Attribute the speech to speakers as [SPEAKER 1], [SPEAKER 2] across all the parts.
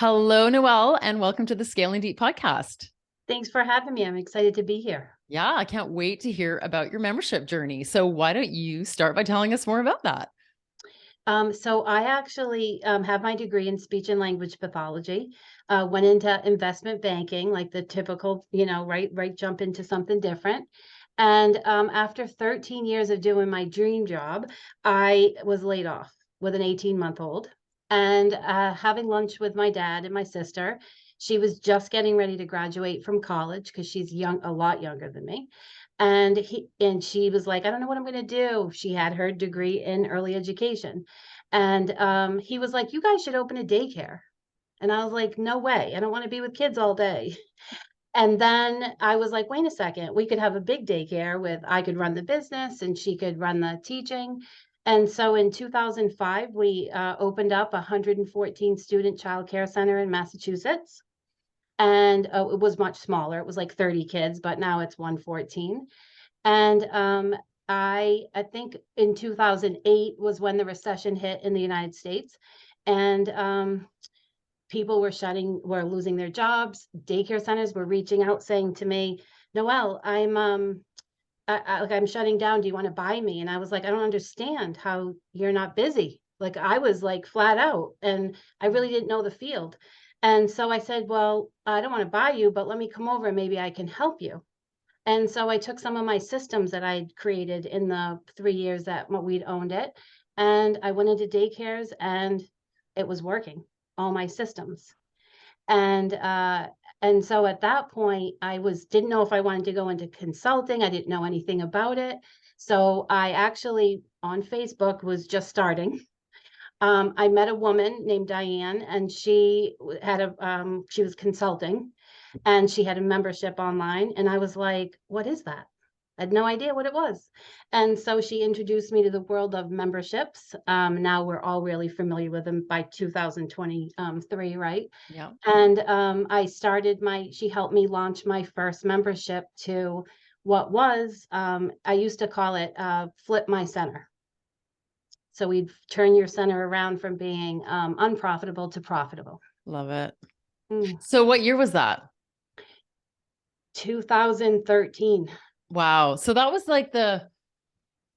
[SPEAKER 1] Hello, Noelle, and welcome to the Scaling Deep podcast.
[SPEAKER 2] Thanks for having me. I'm excited to be here.
[SPEAKER 1] Yeah, I can't wait to hear about your membership journey. So why don't you start by telling us more about that?
[SPEAKER 2] So I actually have my degree in speech and language pathology. Went into investment banking, like the typical, right, jump into something different. And after 13 years of doing my dream job, I was laid off with an 18-month-old. And having lunch with my dad and my sister, she was just getting ready to graduate from college because she's young, a lot younger than me. And she was like, I don't know what I'm going to do. She had her degree in early education. And he was like, you guys should open a daycare. And I was like, no way. I don't want to be with kids all day. And then I was like, wait a second, we could have a big daycare with I could run the business and she could run the teaching. And so in 2005, we opened up a 114 student child care center in Massachusetts. And it was much smaller. It was like 30 kids, but now it's 114. And I think in 2008 was when the recession hit in the United States, and people were losing their jobs. Daycare centers were reaching out saying to me, "Noelle, I'm shutting down. Do you want to buy me?" And I was like, "I don't understand how you're not busy." Like I was like flat out, and I really didn't know the field. And so I said, "Well, I don't want to buy you, but let me come over and maybe I can help you." And so I took some of my systems that I'd created in the 3 years that we'd owned it, and I went into daycares and it was working, all my systems. And so at that point, didn't know if I wanted to go into consulting. I didn't know anything about it. So I actually on Facebook was just starting. I met a woman named Diane, and she was consulting, and she had a membership online, and I was like, what is that? I had no idea what it was. And so she introduced me to the world of memberships. Now we're all really familiar with them by 2023, right?
[SPEAKER 1] Yeah.
[SPEAKER 2] And she helped me launch my first membership to what was, I used to call it Flip My Center. So we'd turn your center around from being unprofitable to profitable.
[SPEAKER 1] Love it.
[SPEAKER 2] Mm.
[SPEAKER 1] So what year was that?
[SPEAKER 2] 2013.
[SPEAKER 1] Wow. So that was like the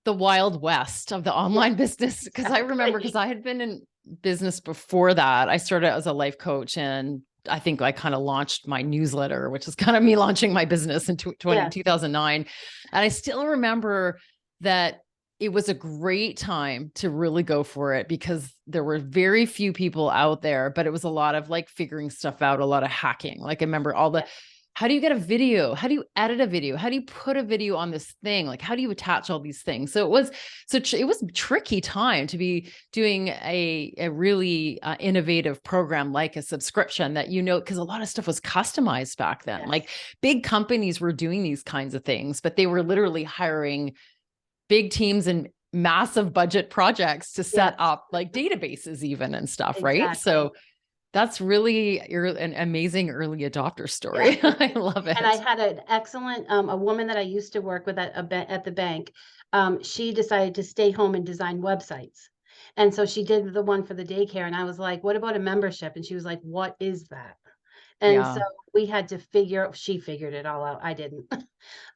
[SPEAKER 1] Wild West of the online business. Cause I remember, because I had been in business before that. I started as a life coach, and I think I kind of launched my newsletter, which is kind of me launching my business in 2009. And I still remember that it was a great time to really go for it because there were very few people out there, but it was a lot of like figuring stuff out, a lot of hacking. Like I remember all the, how do you get a video? How do you edit a video? How do you put a video on this thing? Like, how do you attach all these things? So it was a tricky time to be doing a really innovative program like a subscription that, because a lot of stuff was customized back then. Like big companies were doing these kinds of things, but they were literally hiring big teams and massive budget projects to set up like databases even and stuff. Right. So that's really an amazing early adopter story. Yeah. I love it.
[SPEAKER 2] And I had an excellent, a woman that I used to work with at the bank. She decided to stay home and design websites. And so she did the one for the daycare. And I was like, what about a membership? And she was like, what is that? And so we had to she figured it all out. I didn't,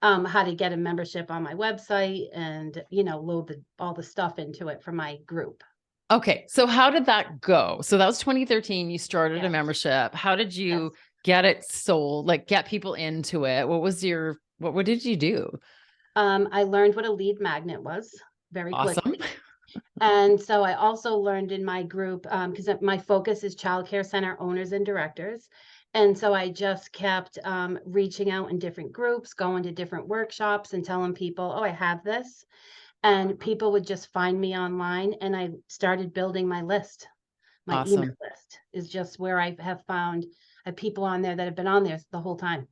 [SPEAKER 2] how to get a membership on my website and, load all the stuff into it for my group.
[SPEAKER 1] Okay. So how did that go? So that was 2013. You started a membership. How did you get it sold? Like get people into it? What did you do?
[SPEAKER 2] I learned what a lead magnet was very quickly.
[SPEAKER 1] Awesome.
[SPEAKER 2] And so I also learned in my group, because my focus is childcare center owners and directors. And so I just kept reaching out in different groups, going to different workshops and telling people, oh, I have this. And people would just find me online, and I started building my list. My email list is just where I have found people on there that have been on there the whole time.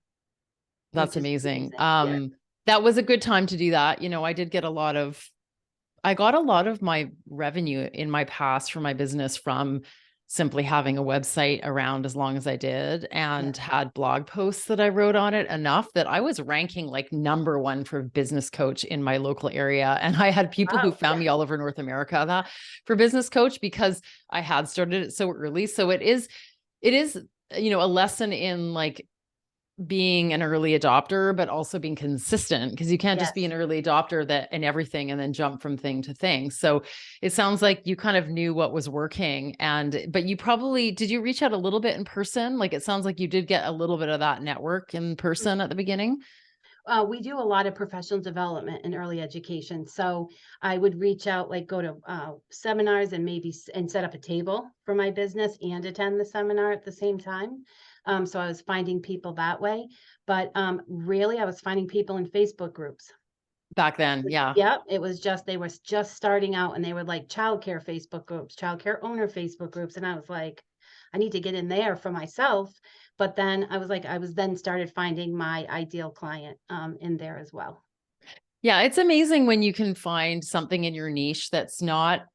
[SPEAKER 1] That's amazing. That was a good time to do that. I got a lot of my revenue in my past for my business from simply having a website around as long as I did, and had blog posts that I wrote on it enough that I was ranking like #1 for business coach in my local area. And I had people who found me all over North America for business coach because I had started it so early. So it is, it is, a lesson in like being an early adopter, but also being consistent, because you can't just be
[SPEAKER 2] Yes.
[SPEAKER 1] an early adopter that and everything and then jump from thing to thing. So it sounds like you kind of knew what was working, but you probably, did you reach out a little bit in person? Like, it sounds like you did get a little bit of that network in person at the beginning.
[SPEAKER 2] We do a lot of professional development in early education. So I would reach out, like go to seminars and maybe and set up a table for my business and attend the seminar at the same time. So I was finding people that way. But really, I was finding people in Facebook groups.
[SPEAKER 1] Back then. Yeah.
[SPEAKER 2] Yep, it was just they were just starting out and they were like childcare Facebook groups, childcare owner Facebook groups. And I was like, I need to get in there for myself. But then I was like, I was then started finding my ideal client in there as well.
[SPEAKER 1] Yeah. It's amazing when you can find something in your niche that's not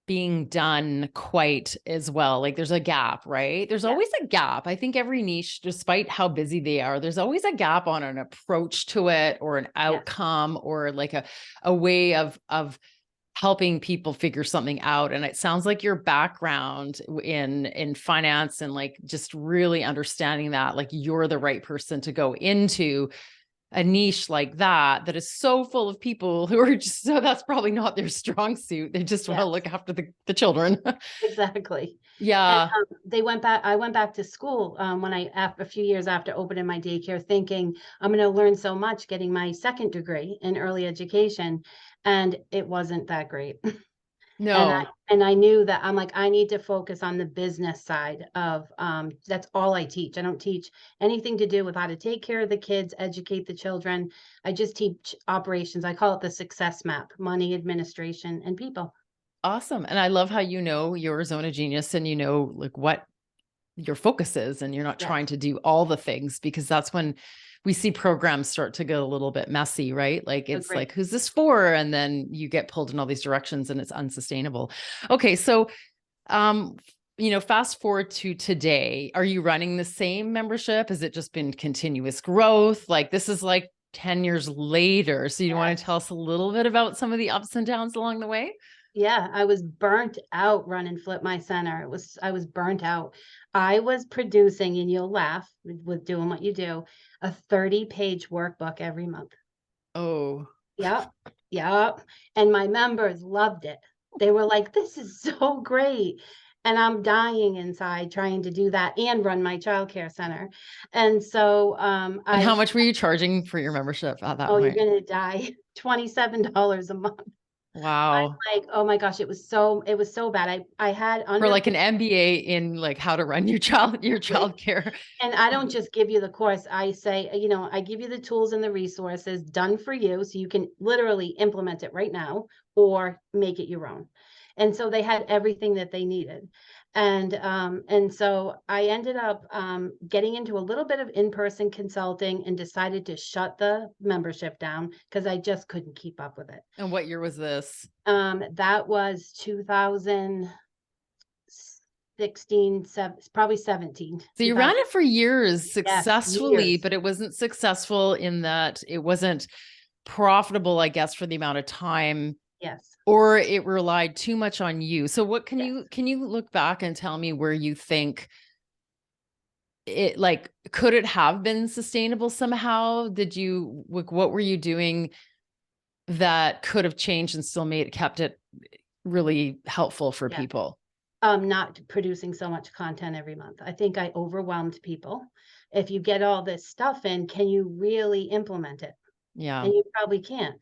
[SPEAKER 1] being done quite as well. Like, there's a gap, right? There's
[SPEAKER 2] Yeah.
[SPEAKER 1] always a gap. I think every niche, despite how busy they are, there's always a gap on an approach to it, or an
[SPEAKER 2] Yes.
[SPEAKER 1] outcome, or like a way of helping people figure something out. And it sounds like your background in finance and like just really understanding that, like, you're the right person to go into a niche like that is so full of people who are just, so that's probably not their strong suit. They just want to
[SPEAKER 2] Yes.
[SPEAKER 1] look after the children.
[SPEAKER 2] Exactly. And
[SPEAKER 1] Yeah.
[SPEAKER 2] I went back to school when a few years after opening my daycare, thinking I'm going to learn so much getting my second degree in early education. And it wasn't that great.
[SPEAKER 1] No.
[SPEAKER 2] And I knew that I'm like, I need to focus on the business side of, that's all I teach. I don't teach anything to do with how to take care of the kids, educate the children. I just teach operations. I call it the success map: money, administration, and people.
[SPEAKER 1] Awesome. And I love how your zone of genius, and like what your focus is, and you're not
[SPEAKER 2] Yes,
[SPEAKER 1] trying to do all the things, because that's when we see programs start to get a little bit messy, right? Like, it's
[SPEAKER 2] agree.
[SPEAKER 1] like, who's this for? And then you get pulled in all these directions and it's unsustainable. Okay. So, um, fast forward to today, are you running the same membership? Has it just been continuous growth? Like, this is like 10 years later. So you want to tell
[SPEAKER 2] Yes.
[SPEAKER 1] us a little bit about some of the ups and downs along the way?
[SPEAKER 2] Yeah, I was burnt out running Flip My Center. I was burnt out. I was producing, and you'll laugh with doing what you do, a 30-page workbook every month.
[SPEAKER 1] Oh,
[SPEAKER 2] Yep, yep, and my members loved it. They were like, "This is so great," and I'm dying inside trying to do that and run my childcare center, and so,
[SPEAKER 1] and how
[SPEAKER 2] I
[SPEAKER 1] much were you charging for your membership at that
[SPEAKER 2] oh, you're
[SPEAKER 1] point?
[SPEAKER 2] gonna die, $27 a month.
[SPEAKER 1] Wow.
[SPEAKER 2] I'm like, "Oh my gosh," it was so bad. I had
[SPEAKER 1] For
[SPEAKER 2] under
[SPEAKER 1] like an MBA in like how to run your
[SPEAKER 2] Exactly.
[SPEAKER 1] childcare.
[SPEAKER 2] And I don't just give you the course. I say, I give you the tools and the resources done for you so you can literally implement it right now or make it your own. And so they had everything that they needed. And so I ended up getting into a little bit of in-person consulting and decided to shut the membership down because I just couldn't keep up with it.
[SPEAKER 1] And what year was this?
[SPEAKER 2] That was 2016, probably 17,
[SPEAKER 1] So you ran it for years
[SPEAKER 2] Yes,
[SPEAKER 1] successfully,
[SPEAKER 2] years.
[SPEAKER 1] but it wasn't successful in that it wasn't profitable, I guess, for the amount of time,
[SPEAKER 2] Yes,
[SPEAKER 1] or it relied too much on you. So what
[SPEAKER 2] yes.
[SPEAKER 1] can you look back and tell me where you think it, like, could it have been sustainable somehow? What were you doing that could have changed and still kept it really helpful for
[SPEAKER 2] Yeah.
[SPEAKER 1] people?
[SPEAKER 2] Not producing so much content every month. I think I overwhelmed people. If you get all this stuff in, can you really implement it?
[SPEAKER 1] Yeah.
[SPEAKER 2] And you probably can't.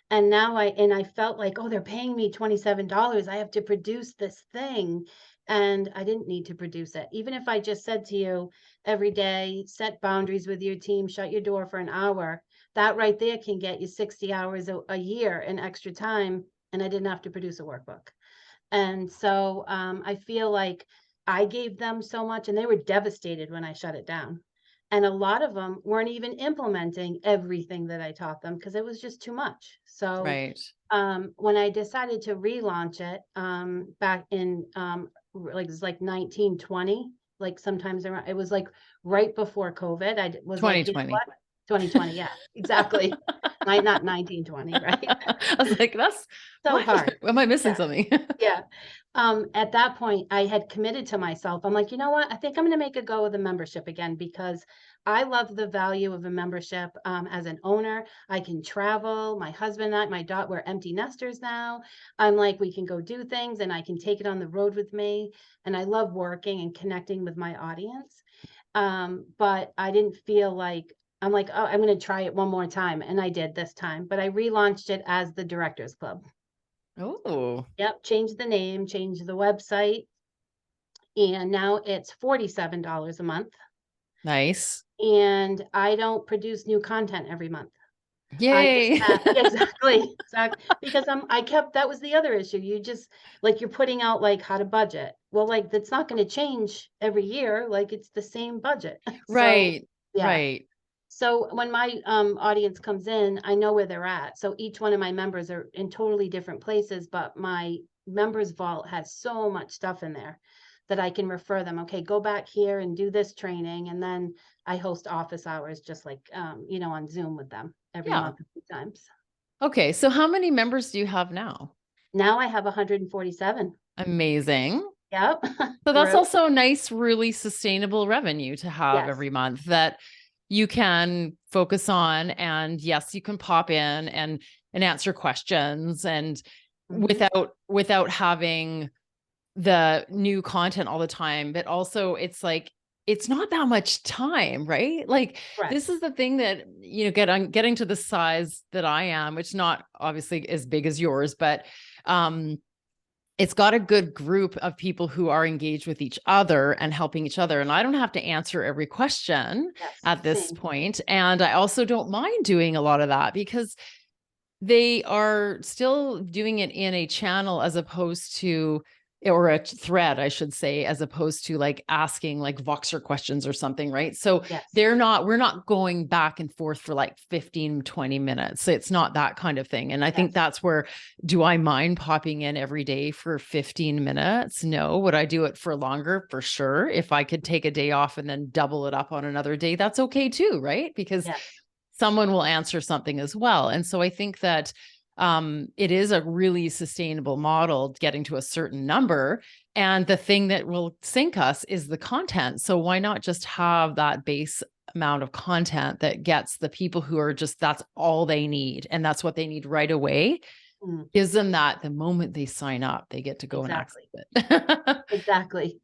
[SPEAKER 2] And now I felt like, oh, they're paying me $27. I have to produce this thing. And I didn't need to produce it. Even if I just said to you every day, set boundaries with your team, shut your door for an hour, that right there can get you 60 hours a year in extra time. And I didn't have to produce a workbook. And so I feel like I gave them so much and they were devastated when I shut it down. And a lot of them weren't even implementing everything that I taught them because it was just too much. So
[SPEAKER 1] Right.
[SPEAKER 2] when I decided to relaunch it back in like it was like 1920, like sometimes around, it was like right before COVID. I was like, you know
[SPEAKER 1] 2020.
[SPEAKER 2] what? 2020, yeah, exactly. Not 1920, right?
[SPEAKER 1] I was like, that's
[SPEAKER 2] So
[SPEAKER 1] what?
[SPEAKER 2] hard.
[SPEAKER 1] Am I missing
[SPEAKER 2] Yeah,
[SPEAKER 1] something?
[SPEAKER 2] yeah. At that point, I had committed to myself. I'm like, you know what? I think I'm going to make a go of the membership again because I love the value of a membership. As an owner, I can travel. My husband and I, my daughter, we're empty nesters now. I'm like, we can go do things and I can take it on the road with me. And I love working and connecting with my audience. But I didn't feel like I'm like, oh, I'm going to try it one more time. And I did this time, but I relaunched it as the Directors Club.
[SPEAKER 1] Oh,
[SPEAKER 2] Yep, changed the name, changed the website, and now it's $47 a month,
[SPEAKER 1] nice.
[SPEAKER 2] and I don't produce new content every month. I just
[SPEAKER 1] Yay.
[SPEAKER 2] have exactly, because I kept that was the other issue. You just like you're putting out like how to budget. Well, like that's not going to change every year. Like it's the same budget. So
[SPEAKER 1] Right.
[SPEAKER 2] yeah.
[SPEAKER 1] Right.
[SPEAKER 2] So when my audience comes in, I know where they're at. So each one of my members are in totally different places, but my members vault has so much stuff in there that I can refer them. Okay, go back here and do this training, and then I host office hours just like on Zoom with them every
[SPEAKER 1] Yeah.
[SPEAKER 2] month a few times.
[SPEAKER 1] Okay. So how many members do you have now?
[SPEAKER 2] Now I have 147.
[SPEAKER 1] Amazing.
[SPEAKER 2] Yep.
[SPEAKER 1] So that's
[SPEAKER 2] Grew.
[SPEAKER 1] also a nice, really sustainable revenue to have
[SPEAKER 2] Yes.
[SPEAKER 1] every month that you can focus on. And yes, you can pop in and answer questions and
[SPEAKER 2] Hmm.
[SPEAKER 1] without having the new content all the time. But also it's like it's not that much time, right? Like
[SPEAKER 2] Right.
[SPEAKER 1] this is the thing that getting to the size that I am, which not obviously as big as yours, but um it's got a good group of people who are engaged with each other and helping each other. And I don't have to answer every question
[SPEAKER 2] Yes.
[SPEAKER 1] at this
[SPEAKER 2] Same.
[SPEAKER 1] point. And I also don't mind doing a lot of that because they are still doing it in a channel as opposed to, or a thread, I should say, as opposed to like asking like Voxer questions or something, right? So
[SPEAKER 2] Yes.
[SPEAKER 1] we're not going back and forth for like 15, 20 minutes. It's not that kind of thing. And I think
[SPEAKER 2] Yes.
[SPEAKER 1] that's where, do I mind popping in every day for 15 minutes? No. Would I do it for longer? For sure. If I could take a day off and then double it up on another day, that's okay too, right? Because
[SPEAKER 2] Yes.
[SPEAKER 1] someone will answer something as well. And so I think that it is a really sustainable model getting to a certain number. And the thing that will sink us is the content. So why not just have that base amount of content that gets the people who are just, that's all they need. And that's what they need right away.
[SPEAKER 2] Mm,
[SPEAKER 1] Gives them that the moment they sign up, they get to go and access
[SPEAKER 2] exactly.
[SPEAKER 1] it.
[SPEAKER 2] Exactly.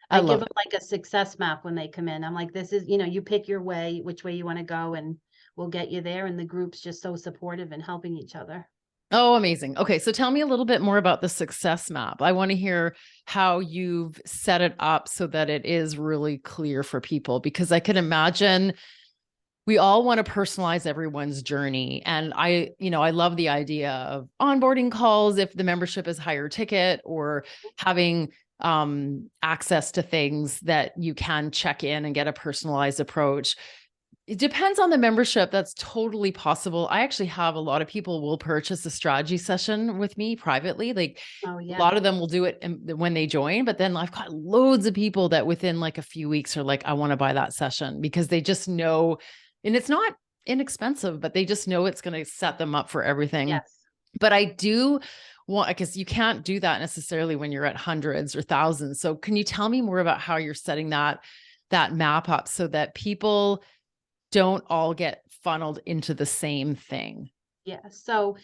[SPEAKER 1] I
[SPEAKER 2] I give
[SPEAKER 1] love
[SPEAKER 2] them
[SPEAKER 1] it.
[SPEAKER 2] like a success map when they come in. I'm like, this is, you pick your way, which way you want to go, and we'll get you there. And the group's just so supportive and helping each other.
[SPEAKER 1] Oh, amazing. Okay. So tell me a little bit more about the success map. I want to hear how you've set it up so that it is really clear for people, because I can imagine we all want to personalize everyone's journey. And I love the idea of onboarding calls if the membership is higher ticket, or having access to things that you can check in and get a personalized approach. It depends on the membership. That's totally possible. I actually have a lot of people will purchase a strategy session with me privately. Like
[SPEAKER 2] Oh,
[SPEAKER 1] a
[SPEAKER 2] yeah.
[SPEAKER 1] lot of them will do it when they join, but then I've got loads of people that within like a few weeks are like, I want to buy that session because they just know, and it's not inexpensive, but they just know it's going to set them up for everything.
[SPEAKER 2] Yes.
[SPEAKER 1] But I do want, because you can't do that necessarily when you're at hundreds or thousands. So can you tell me more about how you're setting that map up so that people don't all get funneled into the same thing?
[SPEAKER 2] Yeah. So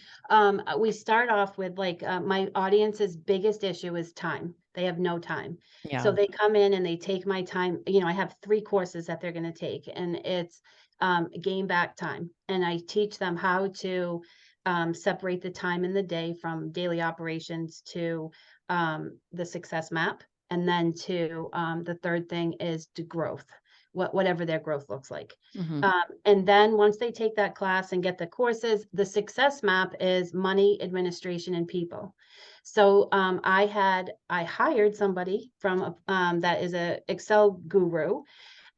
[SPEAKER 2] we start off with like my audience's biggest issue is time. They have no time. So
[SPEAKER 1] Yeah.
[SPEAKER 2] they come in and they take my time. I have 3 courses that they're going to take, and it's gain back time. And I teach them how to separate the time in the day from daily operations to the success map. And then to the third thing is to growth, whatever their growth looks like.
[SPEAKER 1] Mhm.
[SPEAKER 2] And then once they take that class and get the courses, the success map is money, administration, and people. So I hired somebody from that is a Excel guru.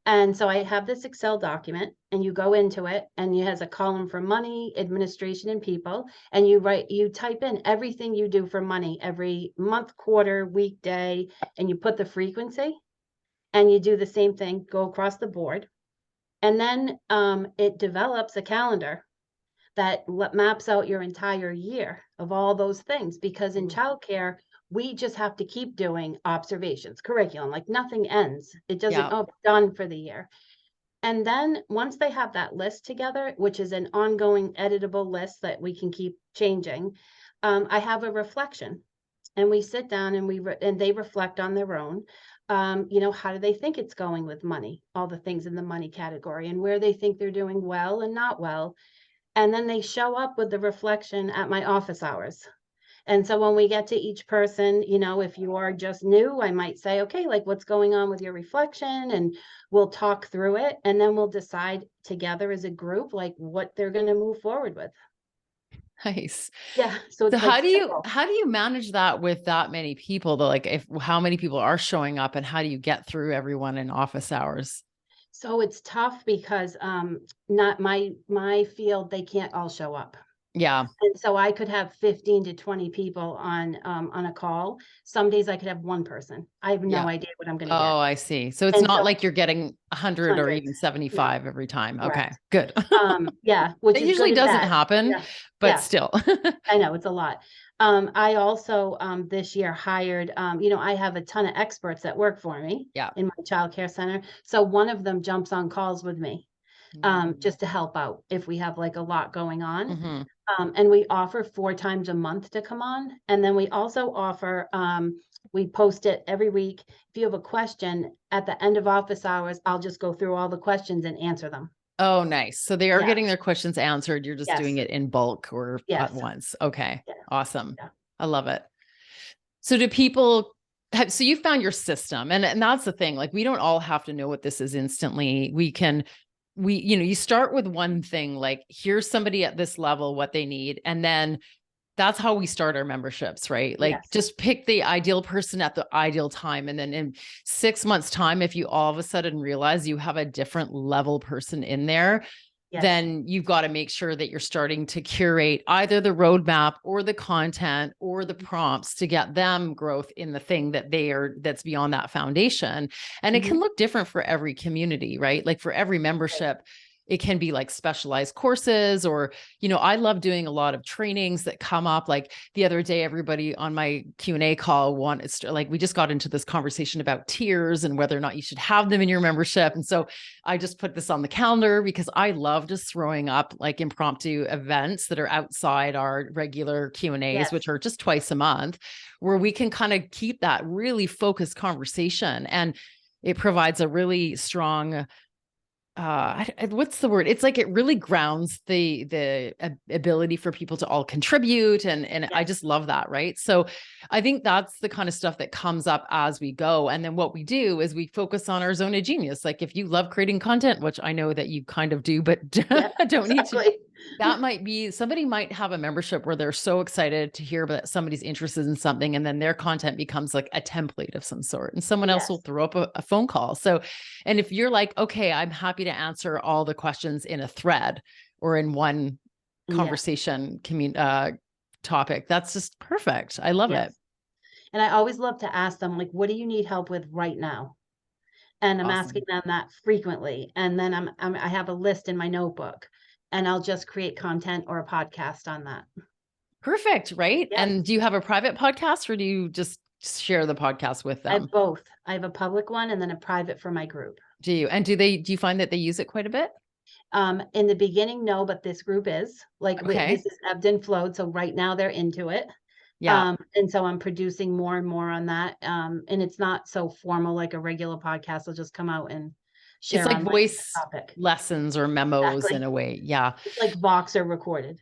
[SPEAKER 2] And so I have this Excel document, and you go into it, and it has a column for money, administration, and people. And you type in everything you do for money every month, quarter, week, day, and you put the frequency, and you do the same thing, go across the board. And then it develops a calendar that maps out your entire year of all those things. Because in
[SPEAKER 1] Ooh.
[SPEAKER 2] childcare, we just have to keep doing observations, curriculum, like nothing ends. It doesn't,
[SPEAKER 1] Yeah.
[SPEAKER 2] oh, done for the year. And then once they have that list together, which is an ongoing editable list that we can keep changing, I have a reflection, and we sit down and and they reflect on their own. How do they think it's going with money? All the things in the money category, and where they think they're doing well and not well. And then they show up with the reflection at my office hours. And so when we get to each person, if you are just new, I might say, okay, like what's going on with your reflection? And we'll talk through it. And then we'll decide together as a group, like what they're going to move forward with.
[SPEAKER 1] Nice.
[SPEAKER 2] Yeah. So
[SPEAKER 1] So
[SPEAKER 2] it's like simple.
[SPEAKER 1] how do you manage that with that many people though? Like if how many people are showing up and how do you get through everyone in office hours?
[SPEAKER 2] So it's tough because not my field, they can't all show up.
[SPEAKER 1] Yeah.
[SPEAKER 2] And so I could have 15 to 20 people on a call. Some days I could have one person. I have
[SPEAKER 1] Yeah.
[SPEAKER 2] no idea what I'm gonna get.
[SPEAKER 1] Oh, I see. So it's
[SPEAKER 2] And
[SPEAKER 1] not
[SPEAKER 2] so
[SPEAKER 1] like you're getting 100 or
[SPEAKER 2] hundreds.
[SPEAKER 1] even
[SPEAKER 2] No,
[SPEAKER 1] 75 every time. Okay,
[SPEAKER 2] correct.
[SPEAKER 1] good.
[SPEAKER 2] Yeah, which
[SPEAKER 1] It
[SPEAKER 2] is good
[SPEAKER 1] usually
[SPEAKER 2] and
[SPEAKER 1] doesn't
[SPEAKER 2] bad.
[SPEAKER 1] happen,
[SPEAKER 2] Yeah,
[SPEAKER 1] but
[SPEAKER 2] yeah,
[SPEAKER 1] still.
[SPEAKER 2] I know, it's a lot. I also, this year hired, I have a ton of experts that work for me
[SPEAKER 1] Yeah.
[SPEAKER 2] in my childcare center. So one of them jumps on calls with me,
[SPEAKER 1] Mm.
[SPEAKER 2] just to help out if we have like a lot going on.
[SPEAKER 1] Mhm.
[SPEAKER 2] And we offer 4 times a month to come on. And then we also offer, we post it every week. If you have a question at the end of office hours, I'll just go through all the questions and answer them.
[SPEAKER 1] Oh, nice. So they are
[SPEAKER 2] Yeah.
[SPEAKER 1] getting their questions answered. You're just doing
[SPEAKER 2] Yes.
[SPEAKER 1] it in bulk or at
[SPEAKER 2] Yes.
[SPEAKER 1] once. Okay.
[SPEAKER 2] Yeah.
[SPEAKER 1] Awesome.
[SPEAKER 2] Yeah.
[SPEAKER 1] I love it. So do people have, so you found your system and that's the thing. Like we don't all have to know what this is instantly. You start with one thing, like here's somebody at this level, what they need. And then that's how we start our memberships, right? Like
[SPEAKER 2] Yes.
[SPEAKER 1] just pick the ideal person at the ideal time. And then in 6 months time, if you all of a sudden realize you have a different level person in there,
[SPEAKER 2] Yes.
[SPEAKER 1] then you've got to make sure that you're starting to curate either the roadmap or the content or the prompts to get them growth in the thing that that's beyond that foundation. And it
[SPEAKER 2] Mhm.
[SPEAKER 1] can look different for every community, right? Like for every
[SPEAKER 2] Right.
[SPEAKER 1] membership, it can be like specialized courses or, I love doing a lot of trainings that come up. Like the other day, everybody on my Q&A call like, we just got into this conversation about tiers and whether or not you should have them in your membership. And so I just put this on the calendar because I love just throwing up like impromptu events that are outside our regular Q&As,
[SPEAKER 2] Yes.
[SPEAKER 1] which are just twice a month, where we can kind of keep that really focused conversation. And it provides a really strong what's the word? It's like it really grounds the ability for people to all contribute and I
[SPEAKER 2] Yes.
[SPEAKER 1] just love that, right? So I think that's the kind of stuff that comes up as we go. And then what we do is we focus on our zone of genius. Like if you love creating content, which I know that you kind of do, but
[SPEAKER 2] Yeah.
[SPEAKER 1] don't need to,
[SPEAKER 2] Exactly.
[SPEAKER 1] that might be somebody might have a membership where they're so excited to hear that somebody's interested in something and then their content becomes like a template of some sort and someone else will
[SPEAKER 2] Yes.
[SPEAKER 1] throw up a phone call. So, and if you're like, okay, I'm happy to answer all the questions in a thread or in one
[SPEAKER 2] Yes.
[SPEAKER 1] conversation topic, that's just perfect. I love it.
[SPEAKER 2] Yes. And I always love to ask them, like, what do you need help with right now? And I'm asking
[SPEAKER 1] Awesome.
[SPEAKER 2] them that frequently. And then I have a list in my notebook, and I'll just create content or a podcast on that.
[SPEAKER 1] Perfect, right?
[SPEAKER 2] Yes.
[SPEAKER 1] And do you have a private podcast or do you just share the podcast with
[SPEAKER 2] I have
[SPEAKER 1] them?
[SPEAKER 2] both. I have a public one and then a private for my group.
[SPEAKER 1] Do you? And do you find that they use it quite a bit?
[SPEAKER 2] In the beginning, no, but this group is like,
[SPEAKER 1] Okay.
[SPEAKER 2] this is ebbed and flowed. So right now they're into it.
[SPEAKER 1] Yeah.
[SPEAKER 2] And so I'm producing more and more on that. And it's not so formal like a regular podcast. I'll just come out and
[SPEAKER 1] It's
[SPEAKER 2] share
[SPEAKER 1] like
[SPEAKER 2] on my
[SPEAKER 1] voice
[SPEAKER 2] topic.
[SPEAKER 1] lessons or memos in
[SPEAKER 2] Exactly.
[SPEAKER 1] a way. Yeah.
[SPEAKER 2] It's like Voxer recorded.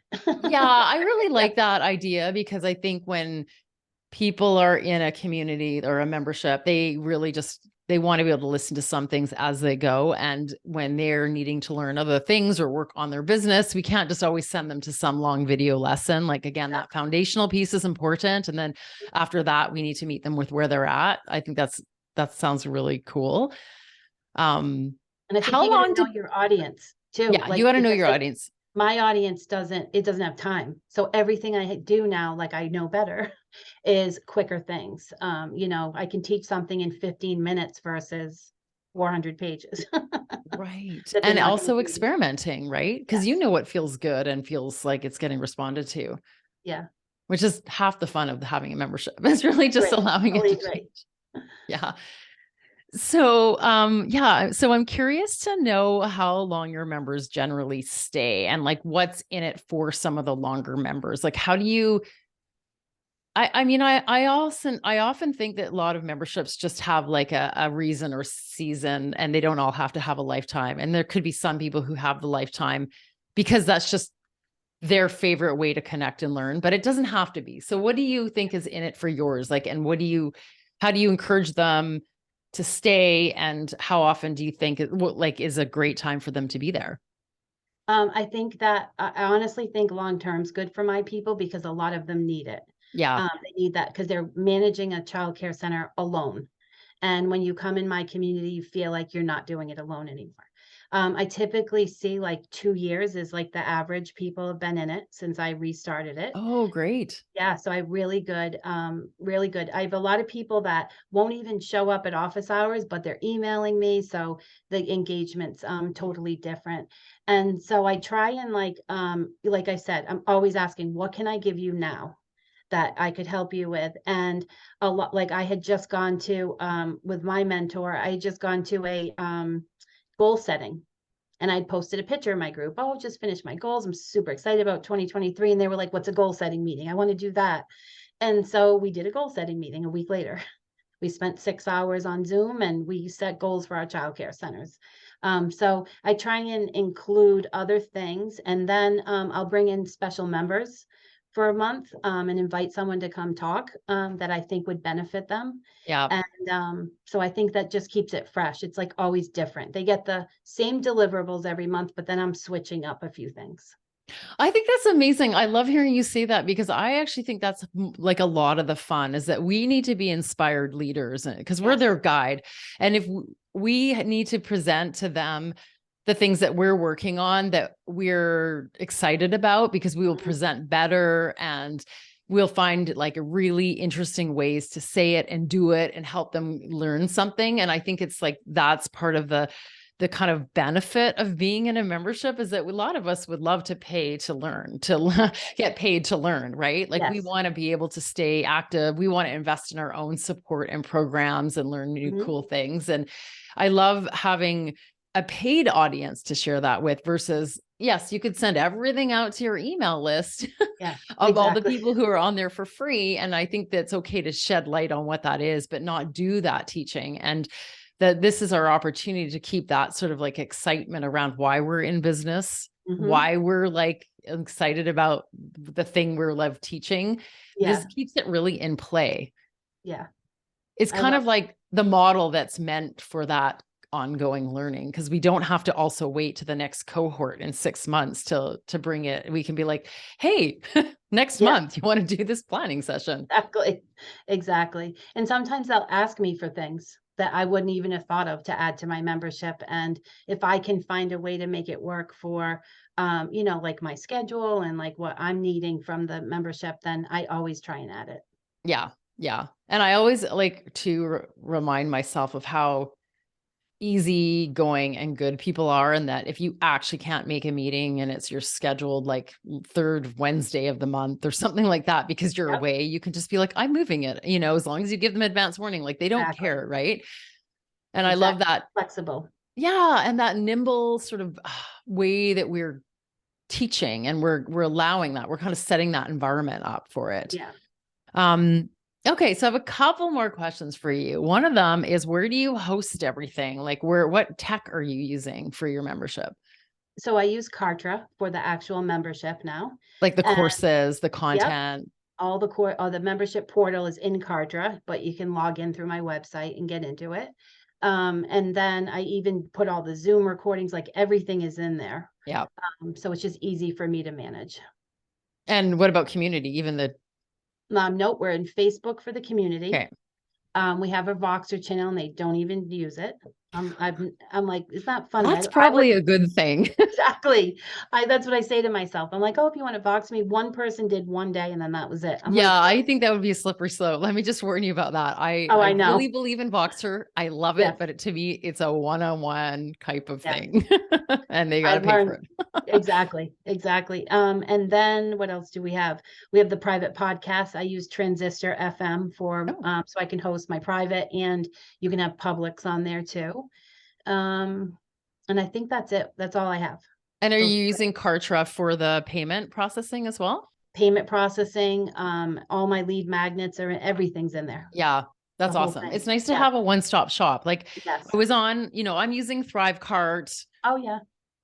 [SPEAKER 1] Yeah. I really
[SPEAKER 2] Yeah.
[SPEAKER 1] like that idea because I think when people are in a community or a membership, they want to be able to listen to some things as they go. And when they're needing to learn other things or work on their business, we can't just always send them to some long video lesson. Like again, that foundational piece is important. And then after that, we need to meet them with where they're at. I think that sounds really cool.
[SPEAKER 2] And I think
[SPEAKER 1] How
[SPEAKER 2] you gotta
[SPEAKER 1] long
[SPEAKER 2] know
[SPEAKER 1] did,
[SPEAKER 2] your audience too,
[SPEAKER 1] yeah, you
[SPEAKER 2] like,
[SPEAKER 1] got to know
[SPEAKER 2] because
[SPEAKER 1] your
[SPEAKER 2] like
[SPEAKER 1] audience.
[SPEAKER 2] my audience doesn't have time. So everything I do now, like I know better, is quicker things. I can teach something in 15 minutes versus 400 pages.
[SPEAKER 1] Right.
[SPEAKER 2] That they're
[SPEAKER 1] And
[SPEAKER 2] not gonna
[SPEAKER 1] also
[SPEAKER 2] read.
[SPEAKER 1] experimenting, right? Because you
[SPEAKER 2] Yes.
[SPEAKER 1] know what feels good and feels like it's getting responded to,
[SPEAKER 2] Yeah.
[SPEAKER 1] which is half the fun of having a membership. It's really just
[SPEAKER 2] Great.
[SPEAKER 1] allowing it
[SPEAKER 2] Totally
[SPEAKER 1] to
[SPEAKER 2] agree.
[SPEAKER 1] change. Yeah. So, yeah, so I'm curious to know how long your members generally stay and like what's in it for some of the longer members. Like, how do you, I mean, I often think that a lot of memberships just have like a reason or season, and they don't all have to have a lifetime. And there could be some people who have the lifetime because that's just their favorite way to connect and learn, but it doesn't have to be. So what do you think is in it for yours? Like, and how do you encourage them to stay? And how often do you think what like is a great time for them to be there?
[SPEAKER 2] I think that I honestly think long term's good for my people because a lot of them need it.
[SPEAKER 1] Yeah.
[SPEAKER 2] They need that because they're managing a childcare center alone. And when you come in my community, you feel like you're not doing it alone anymore. I typically see like 2 years is like the average people have been in it since I restarted it.
[SPEAKER 1] Oh, great.
[SPEAKER 2] Yeah, so I really good, really good. I have a lot of people that won't even show up at office hours, but they're emailing me, so the engagement's totally different. And so I try and like I said, I'm always asking, what can I give you now that I could help you with? And a lot like I had just gone to with my mentor, I had just gone to a goal setting and I'd posted a picture in my group. Oh, just finished my goals. I'm super excited about 2023. And they were like, what's a goal setting meeting? I want to do that. And so we did a goal setting meeting a week later. We spent 6 hours on Zoom and we set goals for our childcare centers. So I try and include other things, and then I'll bring in special members for a month and invite someone to come talk that I think would benefit them.
[SPEAKER 1] Yeah.
[SPEAKER 2] And so I think that just keeps it fresh. It's like always different. They get the same deliverables every month, but then I'm switching up a few things.
[SPEAKER 1] I think that's amazing. I love hearing you say that because I actually think that's like a lot of the fun is that we need to be inspired leaders because we're
[SPEAKER 2] Yes.
[SPEAKER 1] their guide. And if we need to present to them the things that we're working on that we're excited about, because we will
[SPEAKER 2] Mhm.
[SPEAKER 1] present better and we'll find like really interesting ways to say it and do it and help them learn something. And I think it's like that's part of the kind of benefit of being in a membership is that a lot of us would love to pay to learn, get paid to learn, right? Like we
[SPEAKER 2] Yes.
[SPEAKER 1] want to be able to stay active. We want to invest in our own support and programs and learn new
[SPEAKER 2] Mhm.
[SPEAKER 1] cool things. And I love having a paid audience to share that with versus, yes, you could send everything out to your email list
[SPEAKER 2] Yeah,
[SPEAKER 1] of all the
[SPEAKER 2] exactly.
[SPEAKER 1] people who are on there for free. And I think that's okay to shed light on what that is, but not do that teaching. And that this is our opportunity to keep that sort of like excitement around why we're in business,
[SPEAKER 2] Mhm.
[SPEAKER 1] why we're like excited about the thing we're love teaching. This
[SPEAKER 2] Yeah,
[SPEAKER 1] keeps it really in play.
[SPEAKER 2] yeah.
[SPEAKER 1] It's
[SPEAKER 2] I
[SPEAKER 1] kind
[SPEAKER 2] love
[SPEAKER 1] of like the model that's meant for that ongoing learning because we don't have to also wait to the next cohort in 6 months to bring it. We can be like, hey, next
[SPEAKER 2] Yeah,
[SPEAKER 1] month, you want to do this planning session?
[SPEAKER 2] exactly. Exactly. And sometimes they'll ask me for things that I wouldn't even have thought of to add to my membership. And if I can find a way to make it work for, like my schedule and like what I'm needing from the membership, then I always try and add it.
[SPEAKER 1] Yeah. Yeah. And I always like to remind myself of how easy going and good people are. And that if you actually can't make a meeting and it's your scheduled like third Wednesday of the month or something like that, because you're
[SPEAKER 2] Yep,
[SPEAKER 1] away, you can just be like, I'm moving it, as long as you give them advance warning, like they don't
[SPEAKER 2] exactly.
[SPEAKER 1] care. Right. And I love
[SPEAKER 2] Exactly.
[SPEAKER 1] that.
[SPEAKER 2] Flexible.
[SPEAKER 1] Yeah. And that nimble sort of way that we're teaching and we're allowing that, we're kind of setting that environment up for it.
[SPEAKER 2] Yeah.
[SPEAKER 1] Um, okay, so I have a couple more questions for you. One of them is where do you host everything? Like what tech are you using for your membership?
[SPEAKER 2] So I use Kartra for the actual membership now.
[SPEAKER 1] Like the
[SPEAKER 2] And
[SPEAKER 1] courses, the
[SPEAKER 2] yep,
[SPEAKER 1] content.
[SPEAKER 2] all the membership portal is in Kartra, but you can log in through my website and get into it. And then I even put all the Zoom recordings, like everything is in there.
[SPEAKER 1] Yeah.
[SPEAKER 2] So it's just easy for me to manage.
[SPEAKER 1] And what about community? Even the
[SPEAKER 2] Note, we're in Facebook for the community.
[SPEAKER 1] okay.
[SPEAKER 2] We have a Voxer channel and they don't even use it. I'm like, it's not funny.
[SPEAKER 1] That's
[SPEAKER 2] I would
[SPEAKER 1] probably a good thing.
[SPEAKER 2] exactly. That's what I say to myself. I'm like, oh, if you want to box me, one person did one day and then that was it. I'm like,
[SPEAKER 1] Yeah, I think that would be a slippery slope. Let me just warn you about that. I
[SPEAKER 2] oh,
[SPEAKER 1] I
[SPEAKER 2] I
[SPEAKER 1] really
[SPEAKER 2] know.
[SPEAKER 1] believe in Voxer. I love
[SPEAKER 2] Yes,
[SPEAKER 1] it, but to me, it's a one-on-one type of
[SPEAKER 2] yes.
[SPEAKER 1] thing, and they got to
[SPEAKER 2] I've
[SPEAKER 1] pay for
[SPEAKER 2] learned
[SPEAKER 1] it.
[SPEAKER 2] exactly, exactly. And then what else do we have? We have the private podcast. I use Transistor FM for
[SPEAKER 1] Oh.
[SPEAKER 2] so I can host my private and you can have publics on there too. Um, and I think that's it. That's all I have.
[SPEAKER 1] And are
[SPEAKER 2] Those
[SPEAKER 1] you using Kartra for the payment processing as well?
[SPEAKER 2] payment processing, all my lead magnets are everything's in there.
[SPEAKER 1] Yeah,
[SPEAKER 2] The
[SPEAKER 1] that's
[SPEAKER 2] whole
[SPEAKER 1] awesome.
[SPEAKER 2] thing.
[SPEAKER 1] It's nice to
[SPEAKER 2] Yeah.
[SPEAKER 1] have a one-stop shop. Like
[SPEAKER 2] Yes.
[SPEAKER 1] I was on, I'm using Thrivecart.
[SPEAKER 2] Oh yeah.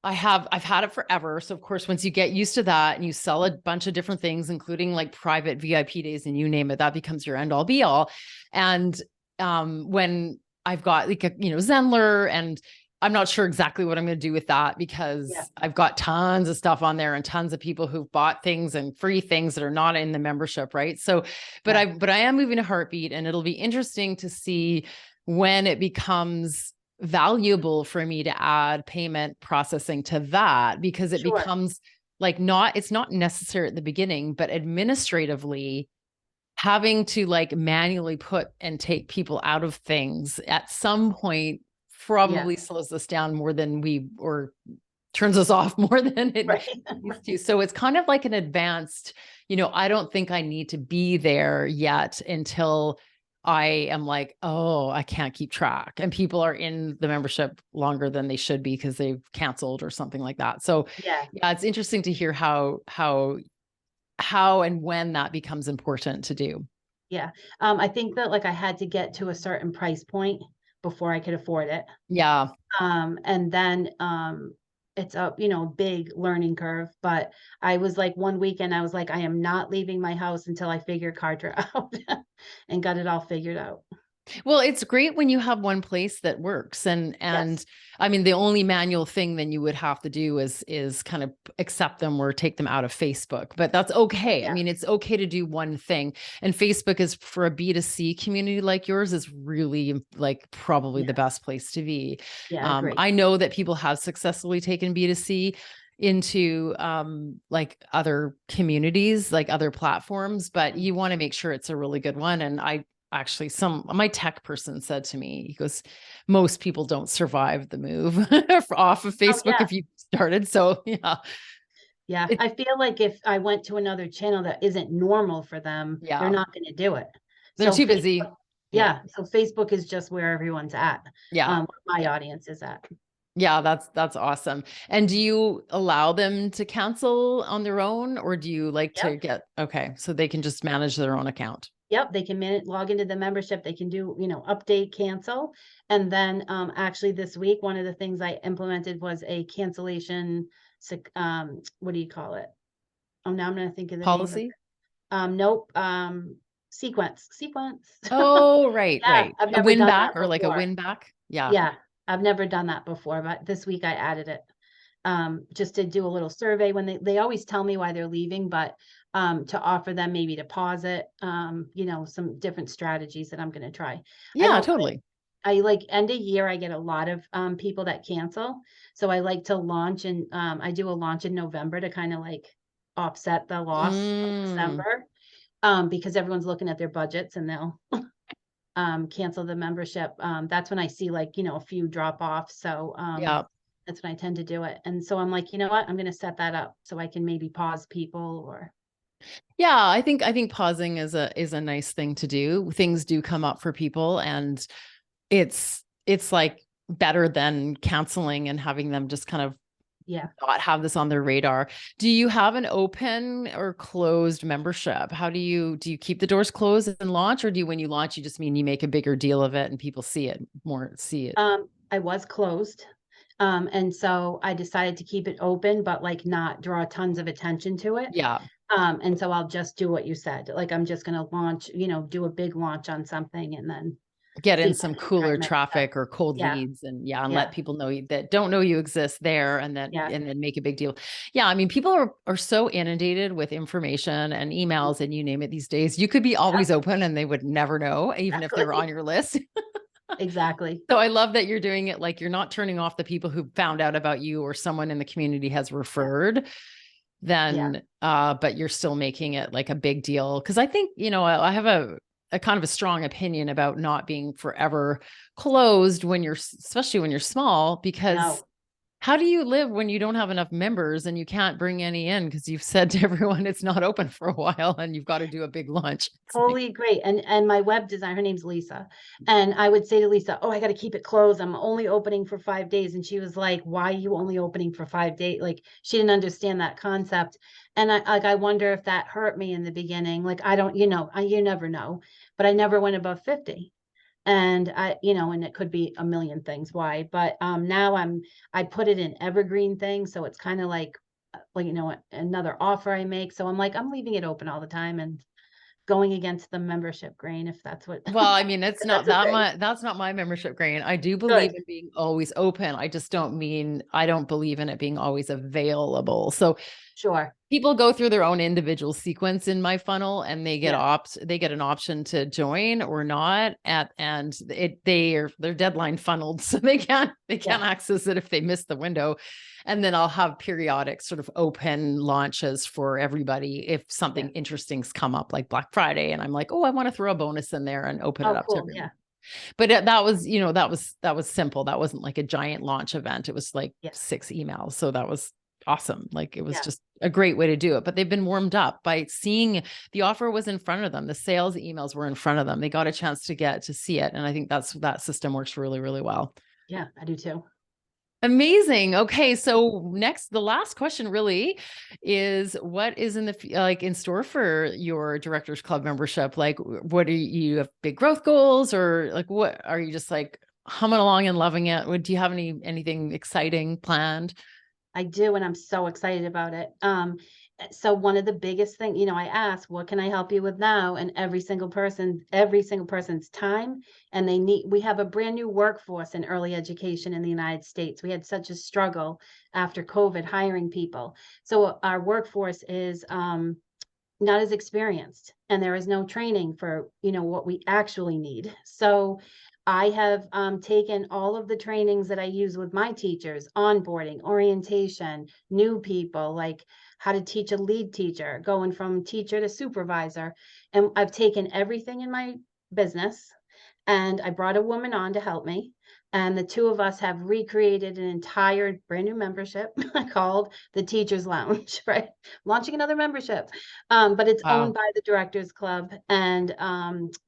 [SPEAKER 1] I've had it forever. So of course, once you get used to that and you sell a bunch of different things, including like private VIP days and you name it, that becomes your end all be all. And when I've got like Zenler, and I'm not sure exactly what I'm going to do with that because
[SPEAKER 2] Yeah.
[SPEAKER 1] I've got tons of stuff on there and tons of people who've bought things and free things that are not in the membership, right? So,
[SPEAKER 2] Yeah.
[SPEAKER 1] but I am moving to Heartbeat, and it'll be interesting to see when it becomes valuable for me to add payment processing to that, because it
[SPEAKER 2] Sure.
[SPEAKER 1] becomes like it's not necessary at the beginning, but administratively having to like manually put and take people out of things at some point probably slows us down more than or turns us off more than it
[SPEAKER 2] Right.
[SPEAKER 1] used to. So it's kind of like an advanced, I don't think I need to be there yet until I am like, oh, I can't keep track. And people are in the membership longer than they should be because they've canceled or something like that. So
[SPEAKER 2] Yeah.
[SPEAKER 1] it's interesting to hear how and when that becomes important to do.
[SPEAKER 2] Yeah. I think that like I had to get to a certain price point before I could afford it.
[SPEAKER 1] Yeah.
[SPEAKER 2] And then it's a big learning curve. But I was like one weekend, I was like, I am not leaving my house until I figure Kartra out and got it all figured out.
[SPEAKER 1] Well, it's great when you have one place that works. And
[SPEAKER 2] Yes.
[SPEAKER 1] I mean, the only manual thing then you would have to do is kind of accept them or take them out of Facebook, but that's okay. I
[SPEAKER 2] Yeah.
[SPEAKER 1] mean, it's okay to do one thing. And Facebook is, for a B2C community like yours, is really like probably the best place to be.
[SPEAKER 2] Yeah, great.
[SPEAKER 1] I know that people have successfully taken B2C into like other communities, like other platforms, but you want to make sure it's a really good one. And actually, my tech person said to me, he goes, most people don't survive the move off of Facebook if you started. So yeah.
[SPEAKER 2] Yeah. I feel like if I went to another channel that isn't normal for them, they're not going to do it.
[SPEAKER 1] They're
[SPEAKER 2] So
[SPEAKER 1] too busy.
[SPEAKER 2] Yeah. So Facebook is just where everyone's at.
[SPEAKER 1] Yeah.
[SPEAKER 2] Where my audience is at.
[SPEAKER 1] Yeah, that's awesome. And do you allow them to cancel on their own, or do you like to okay, so they can just manage their own account?
[SPEAKER 2] Yep, they can log into the membership. They can do, update, cancel. And then actually this week, one of the things I implemented was a cancellation, what do you call it? Oh, now I'm going to think of the
[SPEAKER 1] policy.
[SPEAKER 2] Nope. Sequence.
[SPEAKER 1] Oh, right, right.
[SPEAKER 2] I've
[SPEAKER 1] A
[SPEAKER 2] never
[SPEAKER 1] win
[SPEAKER 2] done
[SPEAKER 1] back
[SPEAKER 2] that
[SPEAKER 1] or like a
[SPEAKER 2] before.
[SPEAKER 1] win back. Yeah.
[SPEAKER 2] Yeah, I've never done that before, but this week I added it. Just to do a little survey when they always tell me why they're leaving, but to offer them maybe to pause it, some different strategies that I'm going to try.
[SPEAKER 1] Yeah, totally.
[SPEAKER 2] I like end of year, I get a lot of people that cancel. So I like to launch and I do a launch in November to kind of like offset the loss of December because everyone's looking at their budgets and they'll cancel the membership. That's when I see like, a few drop off. So that's when I tend to do it. And so I'm like, you know what, I'm going to set that up so I can maybe pause people or.
[SPEAKER 1] Yeah, I think pausing is a nice thing to do. Things do come up for people, and it's like better than canceling and having them just kind of not have this on their radar. Do you have an open or closed membership? How do you keep the doors closed and launch, or when you launch, you just mean you make a bigger deal of it and people see it?
[SPEAKER 2] I was closed. And so I decided to keep it open, but like not draw tons of attention to it.
[SPEAKER 1] Yeah.
[SPEAKER 2] And so I'll just do what you said. Like I'm just going to launch, do a big launch on something and then
[SPEAKER 1] get in some cooler traffic or cold leads and let people know that don't know you exist there, and then make a big deal. Yeah. I mean, people are so inundated with information and emails and you name it these days. You could be always open and they would never know, even if they were on your list.
[SPEAKER 2] Exactly.
[SPEAKER 1] So I love that you're doing it. Like you're not turning off the people who found out about you or someone in the community has referred,
[SPEAKER 2] Yeah.
[SPEAKER 1] then, but you're still making it like a big deal. Cause I think, I have a kind of a strong opinion about not being forever closed when especially when you're small, because
[SPEAKER 2] No.
[SPEAKER 1] how do you live when you don't have enough members and you can't bring any in because you've said to everyone it's not open for a while and you've got to do a big lunch? It's like,
[SPEAKER 2] Totally agree. And my web designer, her name's Lisa. And I would say to Lisa, "Oh, I got to keep it closed. I'm only opening for 5 days." And she was like, "Why are you only opening for 5 days?" Like she didn't understand that concept. And I wonder if that hurt me in the beginning. Like I don't, you never know. But I never went above 50. And and it could be a million things why. But now I put it in evergreen things. So it's kind of like, another offer I make. So I'm like, I'm leaving it open all the time and going against the membership grain, if that's what
[SPEAKER 1] well, I mean, it's
[SPEAKER 2] if
[SPEAKER 1] not
[SPEAKER 2] that's a
[SPEAKER 1] that
[SPEAKER 2] thing.
[SPEAKER 1] that's not my membership grain. I do believe
[SPEAKER 2] Good.
[SPEAKER 1] in being always open. I just I don't believe in it being always available. So
[SPEAKER 2] Sure.
[SPEAKER 1] people go through their own individual sequence in my funnel and
[SPEAKER 2] Yeah.
[SPEAKER 1] they get an option to join or not and they're deadline funneled, so they
[SPEAKER 2] Yeah.
[SPEAKER 1] can't access it if they miss the window. And then I'll have periodic sort of open launches for everybody if
[SPEAKER 2] Yeah.
[SPEAKER 1] something interesting's come up like Black Friday and I'm like, oh, I want to throw a bonus in there and open it
[SPEAKER 2] Oh,
[SPEAKER 1] up to
[SPEAKER 2] cool.
[SPEAKER 1] everyone.
[SPEAKER 2] Yeah.
[SPEAKER 1] But that was simple. That wasn't like a giant launch event. It was like
[SPEAKER 2] Yeah.
[SPEAKER 1] 6 emails. So that was awesome. Like it was
[SPEAKER 2] Yeah.
[SPEAKER 1] just a great way to do it. But they've been warmed up by seeing the offer was in front of them. The sales emails were in front of them. They got a chance to get to see it. And I think that system works really, really well.
[SPEAKER 2] Yeah. I do too.
[SPEAKER 1] Amazing. Okay, so the last question really is what is in in store for your Directors Club membership? Like what you have big growth goals or like what are you just like humming along and loving it? Do you have anything exciting planned?
[SPEAKER 2] I do, and I'm so excited about it. So one of the biggest thing, I ask, what can I help you with now? And every single person's time, and we have a brand new workforce in early education in the United States. We had such a struggle after COVID hiring people. So our workforce is not as experienced and there is no training for what we actually need. So I have taken all of the trainings that I use with my teachers: onboarding, orientation, new people, like how to teach a lead teacher, going from teacher to supervisor. And I've taken everything in my business and I brought a woman on to help me. And the two of us have recreated an entire brand new membership called the Teachers Lounge, right? Launching another membership. But it's owned
[SPEAKER 1] Wow.
[SPEAKER 2] by the Directors Club. And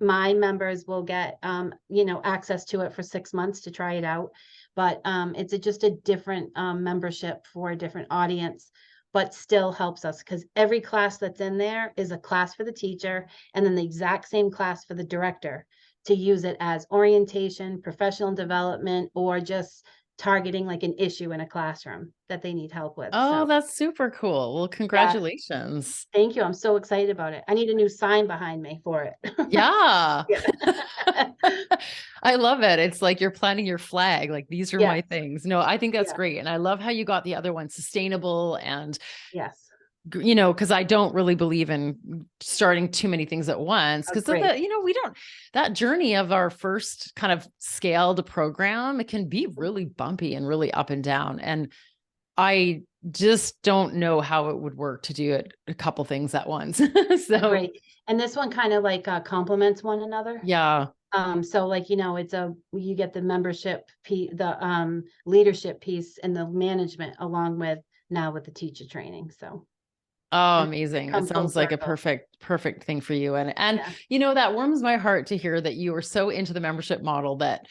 [SPEAKER 2] my members will get, access to it for 6 months to try it out. But it's just a different membership for a different audience, but still helps us because every class that's in there is a class for the teacher and then the exact same class for the director to use it as orientation, professional development, or just targeting like an issue in a classroom that they need help with.
[SPEAKER 1] Oh,
[SPEAKER 2] So,
[SPEAKER 1] that's super cool. Well,
[SPEAKER 2] yeah,
[SPEAKER 1] congratulations.
[SPEAKER 2] thank you. I'm so excited about it. I need a new sign behind me for it.
[SPEAKER 1] Yeah.
[SPEAKER 2] Yeah.
[SPEAKER 1] I love it. It's like you're planting your flag. Like these are
[SPEAKER 2] Yes.
[SPEAKER 1] my things. No, I think that's
[SPEAKER 2] Yeah.
[SPEAKER 1] great. And I love how you got the other one sustainable and,
[SPEAKER 2] Yes.
[SPEAKER 1] because I don't really believe in starting too many things at once. Because
[SPEAKER 2] Agree.
[SPEAKER 1] we don't, that journey of our first kind of scaled program, it can be really bumpy and really up and down. And I just don't know how it would work to do it a couple things at once. So
[SPEAKER 2] Agree. And this one kind of like complements one another.
[SPEAKER 1] yeah.
[SPEAKER 2] So like, you get the membership piece, the leadership piece and the management along with now with the teacher training. So
[SPEAKER 1] Oh,
[SPEAKER 2] it
[SPEAKER 1] amazing. It
[SPEAKER 2] come full
[SPEAKER 1] sounds like a
[SPEAKER 2] circle.
[SPEAKER 1] perfect thing for you. And
[SPEAKER 2] Yeah.
[SPEAKER 1] that warms my heart to hear that you are so into the membership model that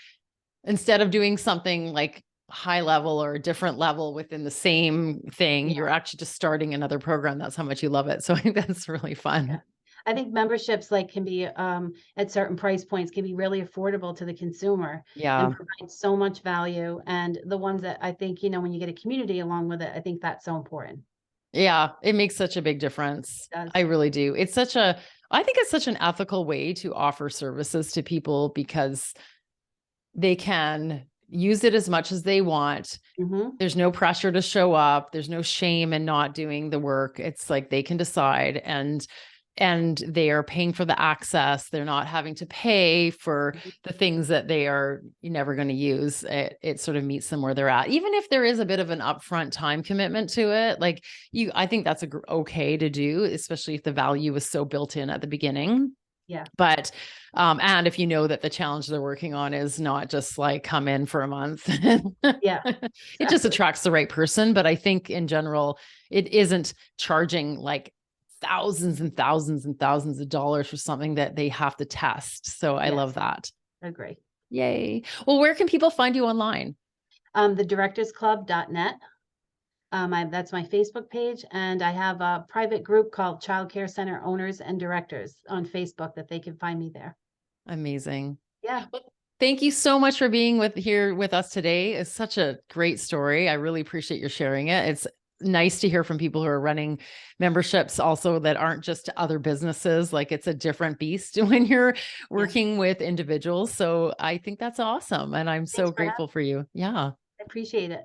[SPEAKER 1] instead of doing something like high level or a different level within the same thing,
[SPEAKER 2] Yeah.
[SPEAKER 1] you're actually just starting another program. That's how much you love it. So I think that's really
[SPEAKER 2] Yeah.
[SPEAKER 1] fun.
[SPEAKER 2] I think memberships like can be at certain price points can be really affordable to the consumer and
[SPEAKER 1] Yeah.
[SPEAKER 2] provide so much value. And the ones that I think, when you get a community along with it, I think that's so important.
[SPEAKER 1] Yeah. It makes such a big difference.
[SPEAKER 2] It
[SPEAKER 1] I
[SPEAKER 2] does.
[SPEAKER 1] really do. I think it's such an ethical way to offer services to people because they can use it as much as they want.
[SPEAKER 2] Hmm.
[SPEAKER 1] There's no pressure to show up. There's no shame in not doing the work. It's like they can decide. And and they are paying for the access. They're not having to pay for the things that they are never going to use. It sort of meets them where they're at, even if there is a bit of an upfront time commitment to it. Like I think that's okay to do, especially if the value is so built in at the beginning.
[SPEAKER 2] Yeah.
[SPEAKER 1] But, and if you know that the challenge they're working on is not just like come in for a month,
[SPEAKER 2] Yeah,
[SPEAKER 1] it just attracts the right person. But I think in general, it isn't charging like thousands and thousands and thousands of dollars for something that they have to test. So I love that.
[SPEAKER 2] Agree.
[SPEAKER 1] Yay. Well, where can people find you online?
[SPEAKER 2] Thedirectorsclub.net. That's my Facebook page, and I have a private group called Child Care Center Owners and Directors on Facebook that they can find me there.
[SPEAKER 1] Amazing.
[SPEAKER 2] Yeah.
[SPEAKER 1] Well, thank you so much for being here with us today. It's such a great story. I really appreciate your sharing it. It's nice to hear from people who are running memberships also that aren't just other businesses. Like it's a different beast when you're working with individuals. So I think that's awesome. And I'm so grateful for you. Yeah.
[SPEAKER 2] I appreciate it.